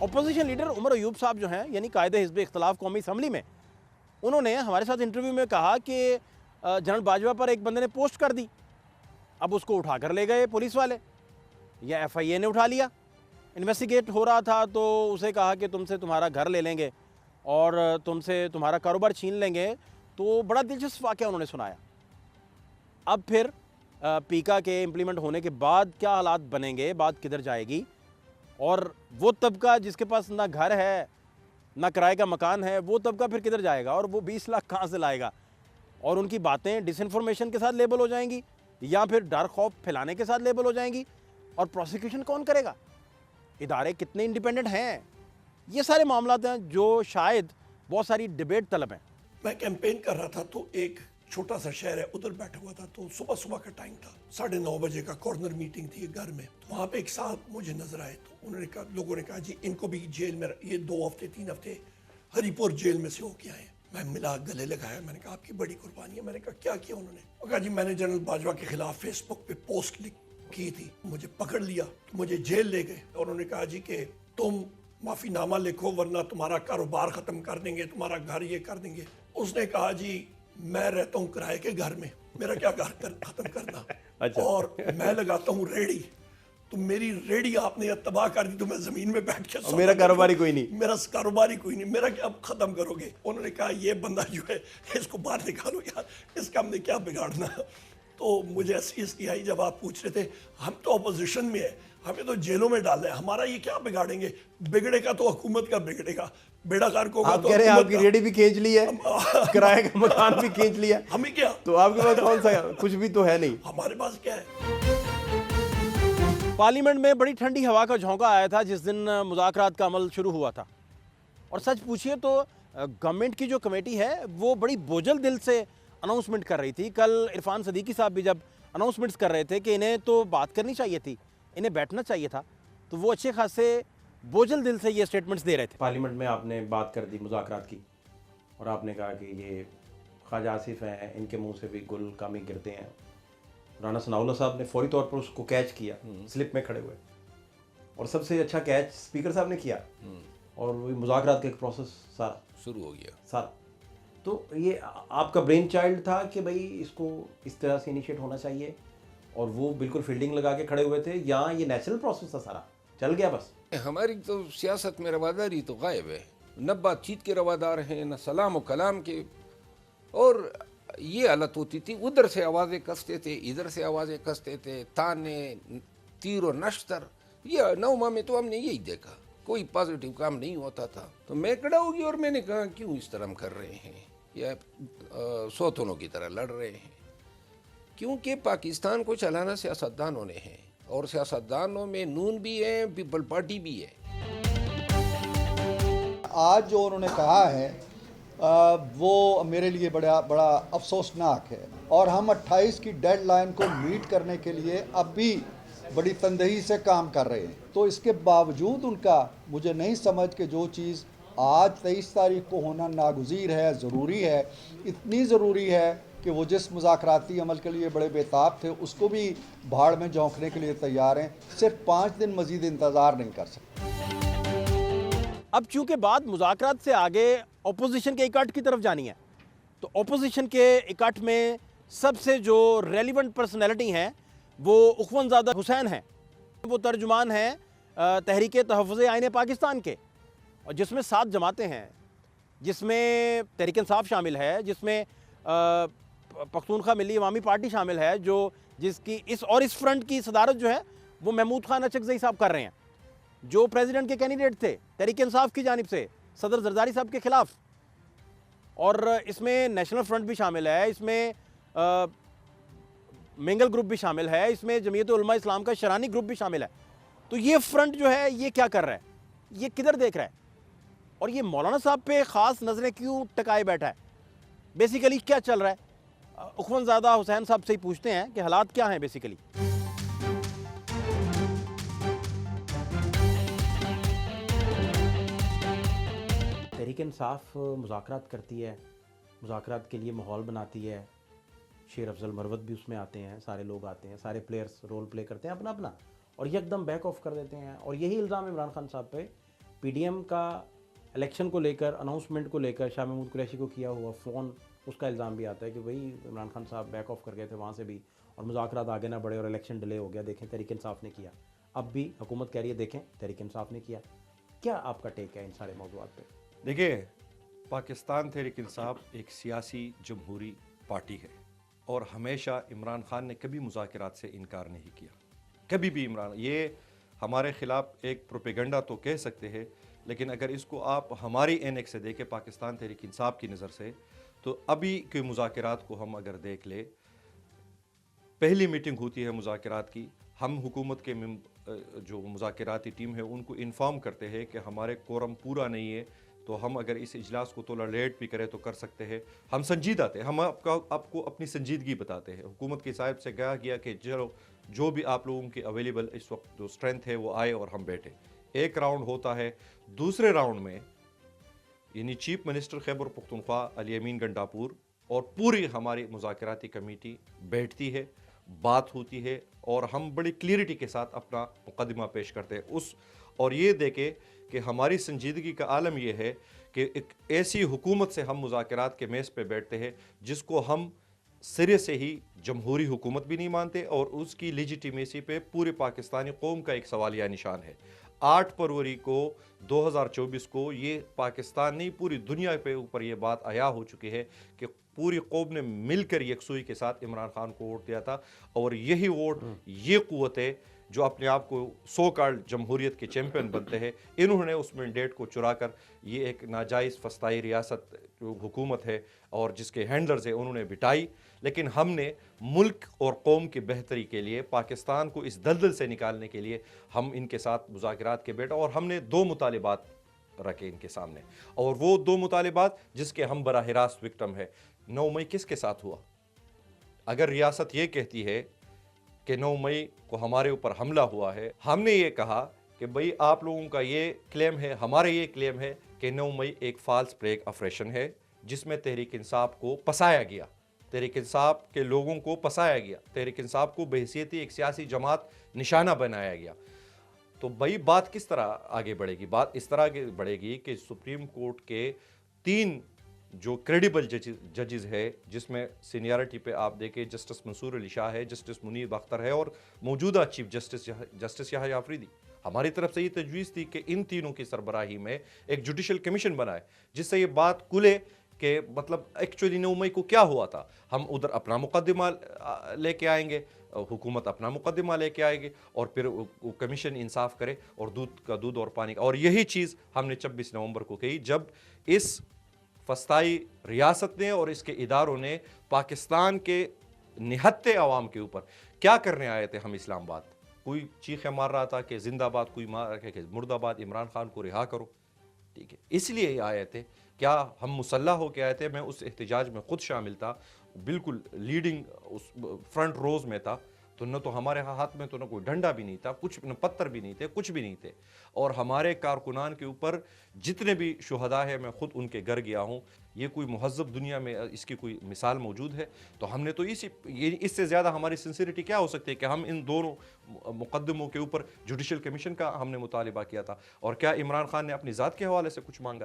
Opposition leader Umar Ayub साहब जो हैं, यानी कायदे हिज़्ब इख्तिलाफ कौमी असम्बली में, उन्होंने हमारे साथ इंटरव्यू में कहा कि जनरल बाजवा पर एक बंदे ने पोस्ट कर दी, अब उसको उठा कर ले गए पुलिस वाले या FIA ने उठा लिया। इन्वेस्टिगेट हो रहा था तो उसे कहा कि तुमसे तुम्हारा घर ले लेंगे और तुमसे तुम्हारा कारोबार छीन लेंगे। तो बड़ा दिलचस्प वाक़या उन्होंने सुनाया। अब फिर पीका के इम्प्लीमेंट होने के बाद क्या हालात बनेंगे, बात किधर जाएगी, और वो तबका जिसके पास ना घर है ना किराए का मकान है, वो तबका फिर किधर जाएगा और वो 20 लाख कहाँ से लाएगा, और उनकी बातें डिसइंफॉर्मेशन के साथ लेबल हो जाएंगी या फिर डर खौफ फैलाने के साथ लेबल हो जाएंगी, और प्रोसिक्यूशन कौन करेगा, इदारे कितने इंडिपेंडेंट हैं, ये सारे मामला हैं जो शायद बहुत सारी डिबेट तलब हैं। मैं कैंपेन कर रहा था तो एक छोटा सा शहर है, उधर बैठा हुआ था। तो सुबह सुबह का टाइम था, 9:30 बजे का कॉर्नर मीटिंग थी घर में। तो वहाँ पे एक साहब मुझे नजर आए, तो उन्होंने कहा, लोगों ने कहा जी इनको भी जेल में, ये 2 हफ्ते 3 हफ्ते हरिपुर जेल में से होके आए। मैं मिला, गले लगाया, मैंने कहा आपकी बड़ी कुर्बानी है। मैंने कहा क्या किया उन्होंने? वो कहा जी मैंने जनरल बाजवा के खिलाफ फेसबुक पे पोस्ट की थी, मुझे पकड़ लिया, तो मुझे जेल ले गए और उन्होंने कहा जी कि तुम माफीनामा लिखो वरना तुम्हारा कारोबार खत्म कर देंगे, तुम्हारा घर ये कर देंगे। उसने कहा जी मैं रहता हूँ किराए के घर में, मेरा क्या घर खत्म करना। अच्छा। और मैं लगाता हूँ रेडी, तो मेरी रेडी आपने तबाह कर दी, तो मैं जमीन में बैठ के मेरा कारोबारी कोई नहीं, मेरा कारोबारी कोई नहीं, मेरा क्या खत्म करोगे? उन्होंने कहा ये बंदा जो है इसको बाहर निकालो यार, इसका हमने क्या बिगाड़ना। तो मुझे ऐसी आई जब आप पूछ रहे थे, हम तो अपोजिशन में है, हमें तो जेलों में डाल है, हमारा ये क्या बिगाड़ेंगे? बिगड़ेगा तो हुकूमत का बिगड़ेगा, बेड़ाकार को आप कह रहे हैं आपकी रेडी भी खींच ली है, किराए का मकान भी खींच लिया, हमें क्या? तो आपके पास कौन सा, कुछ भी तो है नहीं। हमारे पास क्या है? पार्लियामेंट में बड़ी ठंडी हवा का झोंका आया था जिस दिन मुज़ाकरात का अमल शुरू हुआ था, और सच पूछिए तो गवर्नमेंट की जो कमेटी है वो बड़ी बोझल दिल से अनाउंसमेंट कर रही थी। कल इरफान सदीकी साहब भी जब अनाउंसमेंट्स कर रहे थे कि इन्हें तो बात करनी चाहिए थी, इन्हें बैठना चाहिए था, तो वो अच्छे खासे बोझल दिल से ये स्टेटमेंट्स दे रहे थे। पार्लियामेंट में आपने बात कर दी मुज़ाकरात की, और आपने कहा कि ये ख्वाजा आसिफ हैं, इनके मुंह से भी गुल कामी गिरते हैं। राना सनाउल्लाह साहब ने फौरी तौर पर उसको कैच किया, स्लिप में खड़े हुए, और सबसे अच्छा कैच स्पीकर साहब ने किया, और वही मुज़ाकरात का एक प्रोसेस सारा शुरू हो गया सारा। तो ये आपका ब्रेन चाइल्ड था कि भाई इसको इस तरह से इनिशिएट होना चाहिए, और वो बिल्कुल फील्डिंग लगा के खड़े हुए थे, या ये नेचुरल प्रोसेस था सारा, चल गया बस? हमारी तो सियासत में रवादारी तो गायब है, न बातचीत के रवादार हैं, न सलाम व कलाम के। और ये हालत होती थी, उधर से आवाज़ें कसते थे, इधर से आवाज़ें कसते थे, ताने, तीर और नश्तर। ये 9 माह में तो हमने यही देखा, कोई पॉजिटिव काम नहीं होता था। तो मैं खड़ा होगी और मैंने कहा क्यों इस तरह हम कर रहे हैं, या सौतनों की तरह लड़ रहे हैं? क्योंकि पाकिस्तान को चलाना सियासतदानों ने है, और सियासतदानों में नून भी है, पीपल पार्टी भी है। आज जो उन्होंने कहा है वो मेरे लिए बड़ा अफसोसनाक है, और हम 28 की डेडलाइन को मीट करने के लिए अब भी बड़ी तंदही से काम कर रहे हैं। तो इसके बावजूद उनका मुझे नहीं समझ कि जो चीज़ आज 23 तारीख को होना नागुज़ीर है, ज़रूरी है, इतनी ज़रूरी है कि वो जिस मुज़ाकराती अमल के लिए बड़े बेताब थे उसको भी भाड़ में झोंकने के लिए तैयार हैं, सिर्फ 5 दिन मज़ीद इंतज़ार नहीं कर सकते। अब चूंकि बात मुज़ाकरात से आगे अपोजिशन के इकट्ठ की तरफ जानी है, तो अपोजिशन के इकट्ठ में सबसे जो रेलिवेंट पर्सनैलिटी हैं वो उख्वनज़ादा हुसैन हैं। वो तर्जुमान हैं तहरीक तहफ़्फ़ुज़ आईन पाकिस्तान के, और जिसमें 7 जमातें हैं, जिसमें तहरीक इंसाफ शामिल है, जिसमें पख्तूनख्वा मिली अवामी पार्टी शामिल है, जो जिसकी इस फ्रंट की सदारत जो है वो महमूद खान अचकज़ई साहब कर रहे हैं, जो प्रेसिडेंट के कैंडिडेट थे तहरीक इंसाफ की जानिब से सदर जरदारी साहब के खिलाफ। और इसमें नेशनल फ्रंट भी शामिल है, इसमें मेंगल ग्रुप भी शामिल है, इसमें जमीयत उलमा इस्लाम का शरानी ग्रुप भी शामिल है। तो ये फ्रंट जो है ये क्या कर रहा है, ये किधर देख रहा है, और ये मौलाना साहब पे ख़ास नज़रें क्यों टकाए बैठा है, बेसिकली क्या चल रहा है? उख्वनज़ादा हुसैन साहब से ही पूछते हैं कि हालात क्या हैं बेसिकली। तहरीक इंसाफ मुज़ाकरात करती है, मुज़ाकरात के लिए माहौल बनाती है, शेर अफजल मरवत भी उसमें आते हैं, सारे लोग आते हैं, सारे प्लेयर्स रोल प्ले करते हैं अपना अपना, और यकदम बैक ऑफ कर देते हैं। और यही इल्ज़ाम इमरान खान साहब पे पीडीएम का इलेक्शन को लेकर, अनाउंसमेंट को लेकर शाह महमूद कुरैशी को किया हुआ फ़ोन, उसका इल्ज़ाम भी आता है कि भाई इमरान खान साहब बैक ऑफ कर गए थे वहाँ से भी और मुज़ाकरात आगे ना बढ़े और इलेक्शन डिले हो गया। देखें तहरीक इंसाफ ने किया, अब भी हुकूमत कह रही है देखें तहरीक इंसाफ ने किया। क्या आपका टेक है इन सारे मौज़ूआत पे? देखिए, पाकिस्तान तहरीक इंसाफ एक सियासी जमहूरी पार्टी है और हमेशा इमरान खान ने कभी मुज़ाकरात से इनकार नहीं किया, कभी भी। इमरान, ये हमारे ख़िलाफ़ एक प्रोपेगंडा तो कह सकते हैं, लेकिन अगर इसको आप हमारी एनेक से देखें, पाकिस्तान तहरीक इंसाफ की नज़र से, तो अभी के मुज़ाकरात को हम अगर देख ले, पहली मीटिंग होती है मुज़ाकरात की, हम हुकूमत के जो मुज़ाकराती टीम है उनको इन्फॉर्म करते हैं कि हमारे कोरम पूरा नहीं है, तो हम अगर इस इजलास को थोड़ा लेट भी करें तो कर सकते हैं। हम संजीदा थे, हम आपको अपनी संजीदगी बताते हैं। हुकूमत की साहब से कहा गया कि चलो जो भी आप लोगों की अवेलेबल इस वक्त जो स्ट्रेंथ है वो आए और हम बैठे। एक राउंड होता है, दूसरे राउंड में यानी चीफ मिनिस्टर खैबर पख्तूनख्वा अली अमीन गंडापुर और पूरी हमारी मुज़ाकराती कमेटी बैठती है, बात होती है और हम बड़ी क्लियरिटी के साथ अपना मुकदमा पेश करते हैं और ये देखे कि हमारी संजीदगी का आलम यह है कि एक ऐसी हुकूमत से हम मुज़ाकरात के मेज़ पे बैठते हैं जिसको हम सिरे से ही जमहूरी हुकूमत भी नहीं मानते और उसकी लेजिटिमेसी पे पूरे पाकिस्तानी कौम का एक सवालिया निशान है। 8 फरवरी को 2024 को ये पाकिस्तान नहीं पूरी दुनिया पे ऊपर ये बात आया हो चुकी है कि पूरी कौम ने मिलकर यकसुई के साथ इमरान खान को वोट दिया था और यही वोट, ये क़ुव्वत है जो अपने आप को सो कॉल्ड जमहूरियत के चैम्पियन बनते हैं, इन्होंने उस मैंडेट को चुराकर ये एक नाजायज़ फस्ताई रियासत जो हुकूमत है और जिसके हैंडलर्स हैं उन्होंने बिठाई। लेकिन हमने मुल्क और कौम की बेहतरी के लिए, पाकिस्तान को इस दलदल से निकालने के लिए हम इनके साथ मुज़ाकरात के बैठे और हमने 2 मुतालिबात रखे इनके सामने और वो 2 मुतालिबात जिसके हम बराह रास्त विक्टिम है। 9 मई किसके साथ हुआ? अगर रियासत ये कहती है कि 9 मई को हमारे ऊपर हमला हुआ है, हमने ये कहा कि भाई आप लोगों का ये क्लेम है, हमारे ये क्लेम है कि 9 मई एक फाल्स ब्रेक ऑपरेशन है जिसमें तहरीक इंसाफ को पसाया गया, तहरीक इंसाफ के लोगों को पसाया गया, तहरीक इंसाफ को बहैसियत एक सियासी जमात निशाना बनाया गया। तो भाई बात किस तरह आगे बढ़ेगी? बात इस तरह आगे बढ़ेगी कि सुप्रीम कोर्ट के 3 जो क्रेडिबल जजेस है, जिसमें सीनियरिटी पे आप देखें जस्टिस मंसूर अली शाह है, जस्टिस मुनीर अख्तर है और मौजूदा चीफ जस्टिस याह्या अफरीदी। हमारी तरफ से ये तजवीज़ थी कि इन तीनों की सरबराही में एक जुडिशल कमीशन बनाए जिससे ये बात खुले कि मतलब एक्चुअली 9 मई को क्या हुआ था। हम उधर अपना मुकदमा लेके आएंगे, हुकूमत अपना मुकदमा लेके आएगी और फिर वो कमीशन इंसाफ करे और दूध का दूध और पानी का। और यही चीज़ हमने 26 नवंबर को कही जब इस फस्ताई रियासत ने और इसके इदारों ने पाकिस्तान के निहत्ते अवाम के ऊपर क्या करने आए थे। हम इस्लामाबाद, कोई चीखें मार रहा था कि जिंदाबाद, कोई मार रहा कि मुर्दाबाद, इमरान खान को रिहा करो, ठीक है, इसलिए ये आए थे। क्या हम मुसल्ला होके आए थे? मैं उस एहतजाज में खुद शामिल था, बिल्कुल लीडिंग उस फ्रंट रोज में था। तो न तो हमारे हाथ में तो न कोई डंडा भी नहीं था, कुछ न पत्थर भी नहीं थे, कुछ भी नहीं थे। और हमारे कारकुनान के ऊपर जितने भी शुहदा है, मैं खुद उनके घर गया हूँ। ये कोई मुहज़्ज़ब दुनिया में इसकी कोई मिसाल मौजूद है? तो हमने तो इससे ज़्यादा हमारी सिंसियरिटी क्या हो सकती है कि हम इन दोनों मुकदमों के ऊपर जुडिशल कमीशन का हमने मुतालिबा किया था। और क्या इमरान खान ने अपनी ज़ात के हवाले से कुछ मांगा था?